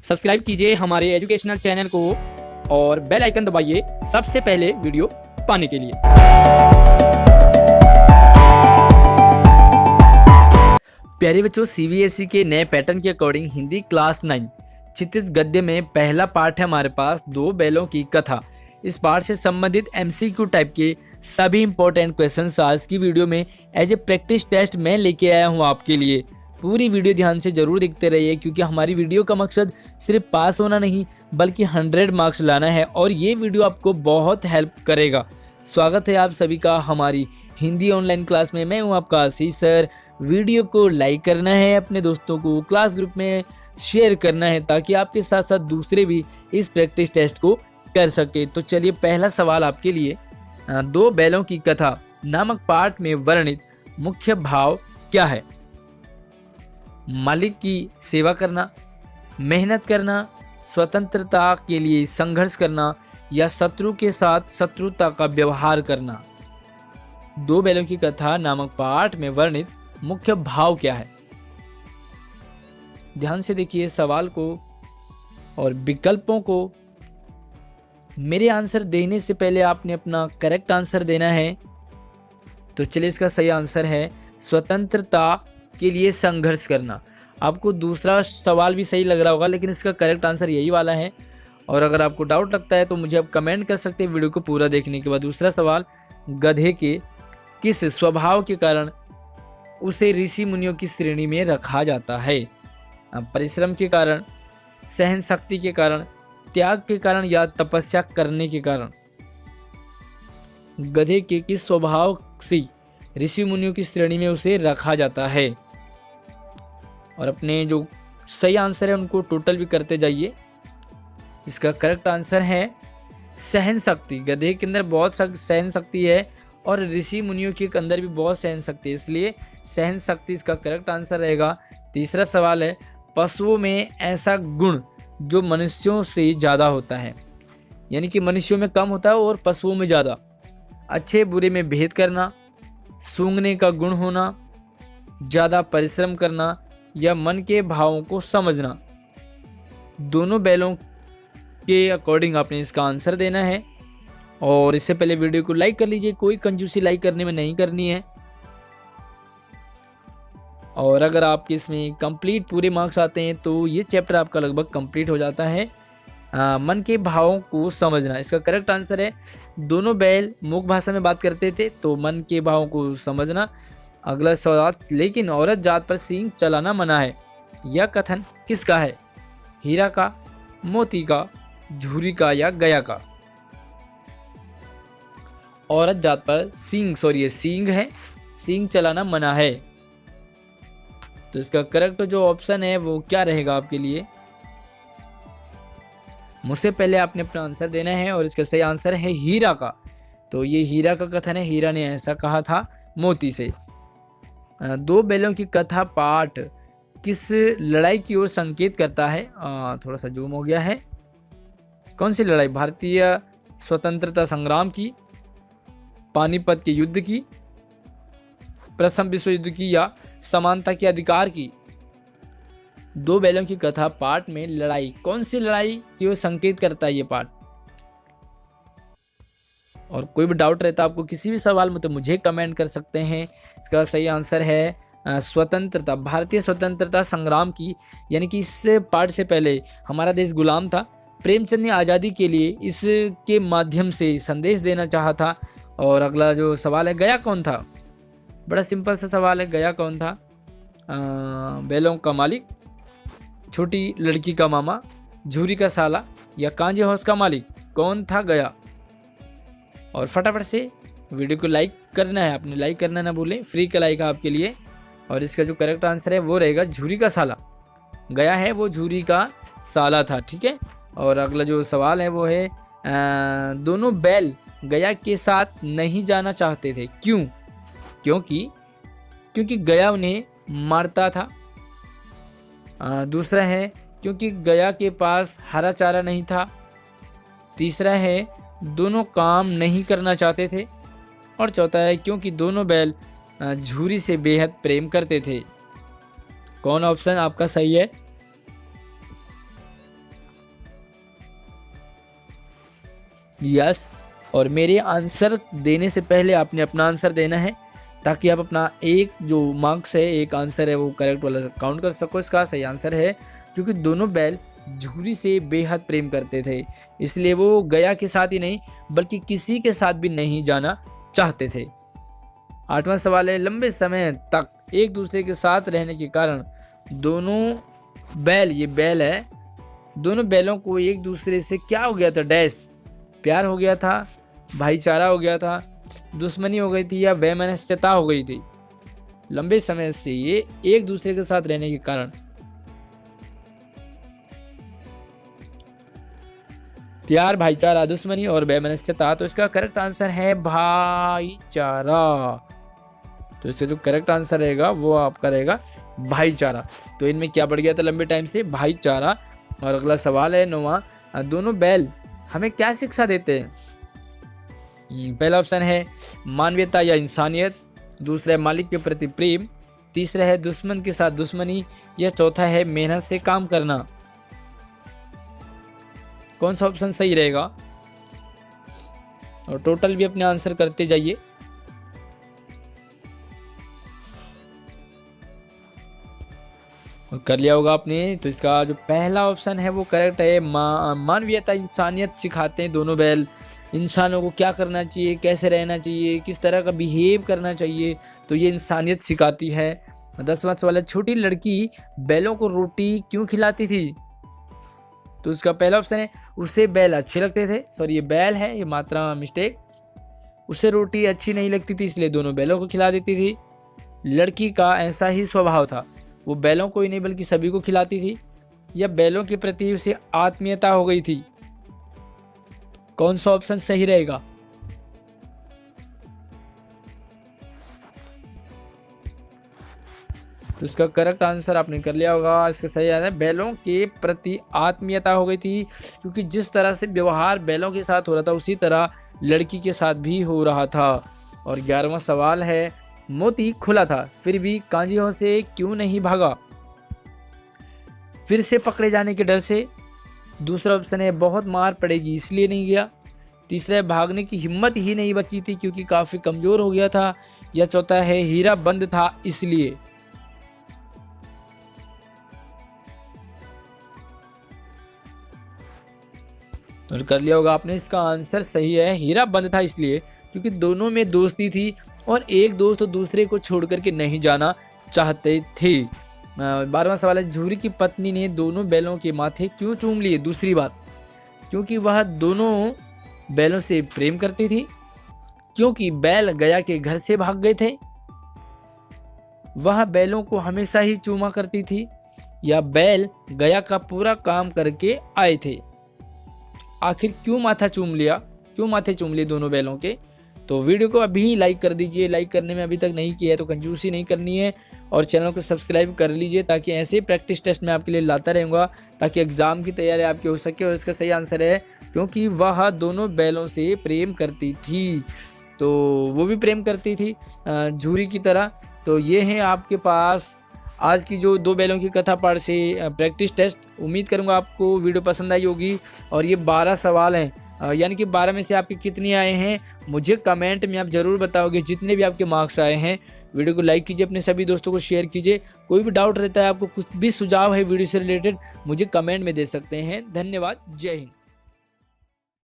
Subscribe कीजिए हमारे educational channel को और बेल आइकन दबाइए सबसे पहले वीडियो पाने के लिए। प्यारे बच्चों, सीबीएसई के नए पैटर्न के अकॉर्डिंग हिंदी क्लास 9 क्षितिज गद्य में पहला पार्ट है हमारे पास दो बैलों की कथा। इस पार्ट से संबंधित एमसीक्यू टाइप के सभी इंपॉर्टेंट क्वेश्चंस आज की वीडियो में एज ए प्रैक्टिस टेस्ट मैं लेके आया हूँ आपके लिए। पूरी वीडियो ध्यान से जरूर देखते रहिए, क्योंकि हमारी वीडियो का मकसद सिर्फ पास होना नहीं बल्कि 100 मार्क्स लाना है और ये वीडियो आपको बहुत हेल्प करेगा। स्वागत है आप सभी का हमारी हिंदी ऑनलाइन क्लास में। मैं हूँ आपका आशीष सर। वीडियो को लाइक करना है, अपने दोस्तों को क्लास ग्रुप में शेयर करना है ताकि आपके साथ साथ दूसरे भी इस प्रैक्टिस टेस्ट को कर सके। तो चलिए, पहला सवाल आपके लिए, दो बैलों की कथा नामक पाठ में वर्णित मुख्य भाव क्या है? मालिक की सेवा करना, मेहनत करना, स्वतंत्रता के लिए संघर्ष करना या शत्रु के साथ शत्रुता का व्यवहार करना। दो बैलों की कथा नामक पाठ में वर्णित मुख्य भाव क्या है? ध्यान से देखिए सवाल को और विकल्पों को। मेरे आंसर देने से पहले आपने अपना करेक्ट आंसर देना है। तो चलिए, इसका सही आंसर है स्वतंत्रता के लिए संघर्ष करना। आपको दूसरा सवाल भी सही लग रहा होगा, लेकिन इसका करेक्ट आंसर यही वाला है। और अगर आपको डाउट लगता है तो मुझे आप कमेंट कर सकते हैं वीडियो को पूरा देखने के बाद। दूसरा सवाल, गधे के किस स्वभाव के कारण उसे ऋषि मुनियों की श्रेणी में रखा जाता है? परिश्रम के कारण, सहन शक्ति के कारण, त्याग के कारण या तपस्या करने के कारण? गधे के किस स्वभाव से ऋषि मुनियों की श्रेणी में उसे रखा जाता है? और अपने जो सही आंसर है उनको टोटल भी करते जाइए। इसका करेक्ट आंसर है सहन शक्ति। गधे के अंदर बहुत सहन शक्ति है और ऋषि मुनियों के अंदर भी बहुत सहन शक्ति है, इसलिए सहन शक्ति इसका करेक्ट आंसर रहेगा। तीसरा सवाल है, पशुओं में ऐसा गुण जो मनुष्यों से ज़्यादा होता है, यानी कि मनुष्यों में कम होता है और पशुओं में ज़्यादा। अच्छे बुरे में भेद करना, सूंघने का गुण होना, ज़्यादा परिश्रम करना या मन के भावों को समझना। दोनों बैलों के अकॉर्डिंग आपने इसका आंसर देना है। और इससे पहले वीडियो को लाइक कर लीजिए, कोई कंजूसी लाइक करने में नहीं करनी है। और अगर आपके इसमें कंप्लीट पूरे मार्क्स आते हैं तो ये चैप्टर आपका लगभग कंप्लीट हो जाता है। मन के भावों को समझना, इसका करेक्ट आंसर है दोनों बैल मूक भाषा में बात करते थे, तो मन के भावों को समझना। अगला सवाल, लेकिन औरत जात पर सींग चलाना मना है, यह कथन किसका है? हीरा का, मोती का, झूरी का या गया का? औरत जात पर सींग है, सींग चलाना मना है। तो इसका करेक्ट जो ऑप्शन है वो क्या रहेगा आपके लिए? मुझसे पहले आपने अपना आंसर देना है और इसका सही आंसर है हीरा का। तो ये हीरा का कथन है, हीरा ने ऐसा कहा था मोती से। दो बैलों की कथा पाठ किस लड़ाई की ओर संकेत करता है? थोड़ा सा जूम हो गया है। कौन सी लड़ाई? भारतीय स्वतंत्रता संग्राम की, पानीपत के युद्ध की, प्रथम विश्व युद्ध की या समानता के अधिकार की? दो बैलों की कथा पाठ में लड़ाई, कौन सी लड़ाई की ओर संकेत करता है ये पाठ? और कोई भी डाउट रहता है आपको किसी भी सवाल में तो मुझे कमेंट कर सकते हैं। इसका सही आंसर है स्वतंत्रता, भारतीय स्वतंत्रता संग्राम की, यानी कि इस पाठ से पहले हमारा देश गुलाम था। प्रेमचंद ने आज़ादी के लिए इसके माध्यम से संदेश देना चाहा था। और अगला जो सवाल है, गया कौन था? बड़ा सिंपल सा सवाल है, गया कौन था? बैलों का मालिक, छोटी लड़की का मामा, झूरी का साला या कांजे हौस का मालिक? कौन था गया? और फटाफट से वीडियो को लाइक करना है, आपने लाइक करना ना भूलें, फ्री का लाइक है आपके लिए। और इसका जो करेक्ट आंसर है वो रहेगा झूरी का साला। गया है वो झूरी का साला था, ठीक है। और अगला जो सवाल है वो है, दोनों बैल गया के साथ नहीं जाना चाहते थे, क्यों? क्योंकि गया उन्हें मारता था। दूसरा है क्योंकि गया के पास हरा चारा नहीं था। तीसरा है दोनों काम नहीं करना चाहते थे। और चौथा है क्योंकि दोनों बैल झूरी से बेहद प्रेम करते थे। कौन ऑप्शन आपका सही है? यस। और मेरे आंसर देने से पहले आपने अपना आंसर देना है, ताकि आप अपना एक जो मार्क्स है, एक आंसर है, वो करेक्ट वाला काउंट कर सको। इसका सही आंसर है क्योंकि दोनों बैल झूरी से बेहद प्रेम करते थे, इसलिए वो गया के साथ ही नहीं बल्कि किसी के साथ भी नहीं जाना चाहते थे। 8वां सवाल है, लंबे समय तक एक दूसरे के साथ रहने के कारण दोनों बैल, ये बैल है, दोनों बैलों को एक दूसरे से क्या हो गया था? डैश, प्यार हो गया था, भाईचारा हो गया था, दुश्मनी हो गई थी या वैमनस्यता हो गई थी। लंबे समय से ये एक दूसरे के साथ रहने के कारण प्यार, भाईचारा, दुश्मनी और वैमनस्यता। तो इसका करेक्ट आंसर है भाईचारा। तो इसका जो करेक्ट आंसर रहेगा वो आपका रहेगा भाईचारा। तो इनमें क्या बढ़ गया था लंबे टाइम से? भाईचारा। और अगला सवाल है 9वां, दोनों बैल हमें क्या शिक्षा देते हैं? पहला ऑप्शन है मानवीयता या इंसानियत, दूसरा है मालिक के प्रति प्रेम, तीसरा है दुश्मन के साथ दुश्मनी, या चौथा है मेहनत से काम करना। कौन सा ऑप्शन सही रहेगा? और टोटल भी अपने आंसर करते जाइए। और कर लिया होगा आपने। तो इसका जो पहला ऑप्शन है वो करेक्ट है। मानवीयता, इंसानियत सिखाते हैं दोनों बैल, इंसानों को क्या करना चाहिए, कैसे रहना चाहिए, किस तरह का बिहेव करना चाहिए, तो ये इंसानियत सिखाती है। 10वां सवाल है, छोटी लड़की बैलों को रोटी क्यों खिलाती थी? तो इसका पहला ऑप्शन है उसे बैल अच्छे लगते थे, सॉरी ये बैल है, ये मात्रा मिस्टेक, उसे रोटी अच्छी नहीं लगती थी इसलिए दोनों बैलों को खिला देती थी। लड़की का ऐसा ही स्वभाव था, वो बैलों को ही नहीं बल्कि सभी को खिलाती थी, या बैलों के प्रति उसे आत्मीयता हो गई थी। कौन सा ऑप्शन सही रहेगा? तो इसका करेक्ट आंसर आपने कर लिया होगा। इसका सही आंसर है बैलों के प्रति आत्मीयता हो गई थी, क्योंकि जिस तरह से व्यवहार बैलों के साथ हो रहा था उसी तरह लड़की के साथ भी हो रहा था। और 11वां सवाल है, मोती खुला था फिर भी कांजियों से क्यों नहीं भागा? फिर से पकड़े जाने के डर से, दूसरा ऑप्शन है बहुत मार पड़ेगी इसलिए नहीं गया, तीसरा है भागने की हिम्मत ही नहीं बची थी क्योंकि काफ़ी कमज़ोर हो गया था, या चौथा है हीरा बंद था इसलिए। तो कर लिया होगा आपने। इसका आंसर सही है, हीरा बंद था इसलिए क्योंकि दोनों में दोस्ती थी और एक दोस्त दूसरे को छोड़ करके नहीं जाना चाहते थे। 12वां सवाल है, झूरी की पत्नी ने दोनों बैलों के माथे क्यों चूम लिए? दूसरी बार, क्योंकि वह दोनों बैलों से प्रेम करती थी, क्योंकि बैल गया के घर से भाग गए थे, वह बैलों को हमेशा ही चूमा करती थी, या बैल गया का पूरा काम करके आए थे। आखिर क्यों माथा चूम लिया, क्यों माथे चूम लिए दोनों बैलों के? तो वीडियो को अभी लाइक कर दीजिए, लाइक करने में अभी तक नहीं किया है तो कंजूसी नहीं करनी है, और चैनल को सब्सक्राइब कर लीजिए ताकि ऐसे प्रैक्टिस टेस्ट मैं आपके लिए लाता रहूँगा ताकि एग्ज़ाम की तैयारी आपकी हो सके। और इसका सही आंसर है क्योंकि वह दोनों बैलों से प्रेम करती थी, तो वो भी प्रेम करती थी झूरी की तरह। तो ये है आपके पास आज की जो 2 बैलों की कथा पाठ से प्रैक्टिस टेस्ट। उम्मीद करूंगा आपको वीडियो पसंद आई होगी। और ये 12 सवाल हैं, यानी कि 12 में से आपके कितने आए हैं मुझे कमेंट में आप ज़रूर बताओगे। जितने भी आपके मार्क्स आए हैं, वीडियो को लाइक कीजिए, अपने सभी दोस्तों को शेयर कीजिए। कोई भी डाउट रहता है, आपको कुछ भी सुझाव है वीडियो से रिलेटेड, मुझे कमेंट में दे सकते हैं। धन्यवाद, जय हिंद।